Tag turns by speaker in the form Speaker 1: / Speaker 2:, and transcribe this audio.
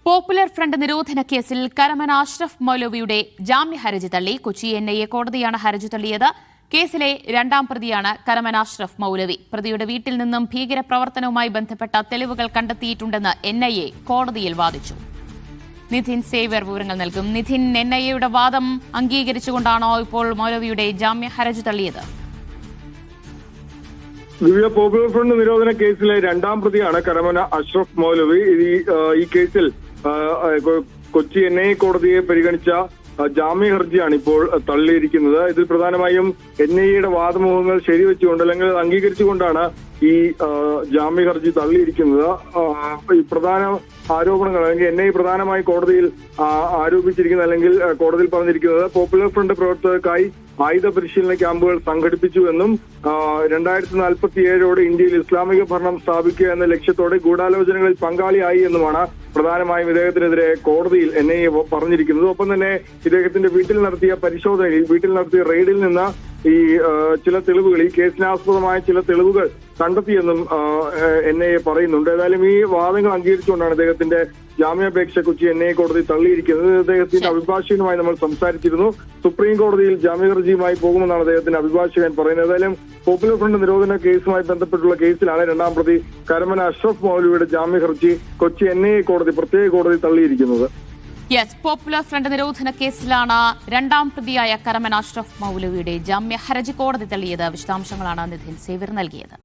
Speaker 1: Popular front നിരോധന കേസിൽ കരമന അഷ്റഫ് മൗലവിയുടെ ജാമ്യ ഹർജി തള്ളി. കൊച്ചി NIA കോടതിയാണ് ഹർജി തള്ളിയത്. കേസിലെ രണ്ടാം പ്രതിയാണ് കരമന അഷ്റഫ് മൗലവി. പ്രതിയുടെ വീട്ടിൽ നിന്നും ഭീകരപ്രവർത്തനവുമായി ബന്ധപ്പെട്ട തെളിവുകൾ കണ്ടെത്തിയിട്ടുണ്ടെന്ന് NIA കോടതിയിൽ വാദിച്ചു. നിധിൻ സേവ്യർ വിവരങ്ങൾ നൽകും. നിധിൻ, NIAയുടെ വാദം അംഗീകരിച്ചുകൊണ്ടാണോ ഇപ്പോൾ മൗലവിയുടെ ജാമ്യ ഹർജി തള്ളിയത്?
Speaker 2: ദിവ്യ, പോപ്പുലർ ഫ്രണ്ട് നിരോധന കേസിലെ രണ്ടാം പ്രതിയാണ് കരമന അഷ്റഫ് മൗലവി. ഈ കേസിൽ കൊച്ചി NIA കോടതിയെ പരിഗണിച്ച ജാമ്യ ഹർജിയാണ് ഇപ്പോൾ തള്ളിയിരിക്കുന്നത്. ഇതിൽ പ്രധാനമായും NIAയുടെ വാദമുഖങ്ങൾ ശരിവെച്ചുകൊണ്ട് അല്ലെങ്കിൽ അംഗീകരിച്ചുകൊണ്ടാണ് ഈ ജാമ്യ ഹർജി തള്ളിയിരിക്കുന്നത്. ഈ പ്രധാന ആരോപണങ്ങൾ അല്ലെങ്കിൽ NIA പ്രധാനമായി കോടതിയിൽ ആരോപിച്ചിരിക്കുന്നത് അല്ലെങ്കിൽ കോടതിയിൽ പറഞ്ഞിരിക്കുന്നത് പോപ്പുലർ ഫ്രണ്ട് പ്രവർത്തകർക്കായി ആയുധ പരിശീലന ക്യാമ്പുകൾ സംഘടിപ്പിച്ചുവെന്നും 2047 ഇന്ത്യയിൽ ഇസ്ലാമിക ഭരണം സ്ഥാപിക്കുക എന്ന ലക്ഷ്യത്തോടെ ഗൂഢാലോചനകളിൽ പങ്കാളിയായി എന്നുമാണ് പ്രധാനമായും ഇദ്ദേഹത്തിനെതിരെ കോടതിയിൽ NIA പറഞ്ഞിരിക്കുന്നത്. ഒപ്പം തന്നെ ഇദ്ദേഹത്തിന്റെ വീട്ടിൽ നടത്തിയ പരിശോധനയിൽ വീട്ടിൽ നടത്തിയ റെയ്ഡിൽ നിന്ന് ഈ ചില തെളിവുകൾ, ഈ കേസിനാസ്പദമായ ചില തെളിവുകൾ കണ്ടെത്തിയെന്നും NIA പറയുന്നുണ്ട്. ഏതായാലും ഈ വാദങ്ങൾ അംഗീകരിച്ചുകൊണ്ടാണ് ഇദ്ദേഹത്തിന്റെ ജാമ്യാപേക്ഷ കൊച്ചി NIA കോടതി തള്ളിയിരിക്കുന്നത്. അദ്ദേഹത്തിന്റെ അഭിഭാഷകനുമായി നമ്മൾ സംസാരിച്ചിരുന്നു. സുപ്രീം കോടതിയിൽ ജാമ്യ ഹർജിയുമായി പോകുമെന്നാണ് അദ്ദേഹത്തിന്റെ അഭിഭാഷകൻ പറയുന്നത്. ഏതായാലും പോപ്പുലർ ഫ്രണ്ട് നിരോധന കേസുമായി ബന്ധപ്പെട്ടുള്ള കേസിലാണ് രണ്ടാം പ്രതി കരമന അഷ്റഫ് മൗലവിയുടെ ജാമ്യ ഹർജി കൊച്ചി NIA കോടതി പ്രത്യേക കോടതി തള്ളിയിരിക്കുന്നത്.
Speaker 1: പോപ്പുലർ ഫ്രണ്ട് നിരോധന കേസിലാണ് രണ്ടാം പ്രതിയായ കരമന അഷ്റഫ് മൗലവിയുടെ ജാമ്യ ഹർജി കോടതി തള്ളിയത്. വിശദാംശങ്ങളാണ് നിധിൻ സേവ്യർ നൽകിയത്.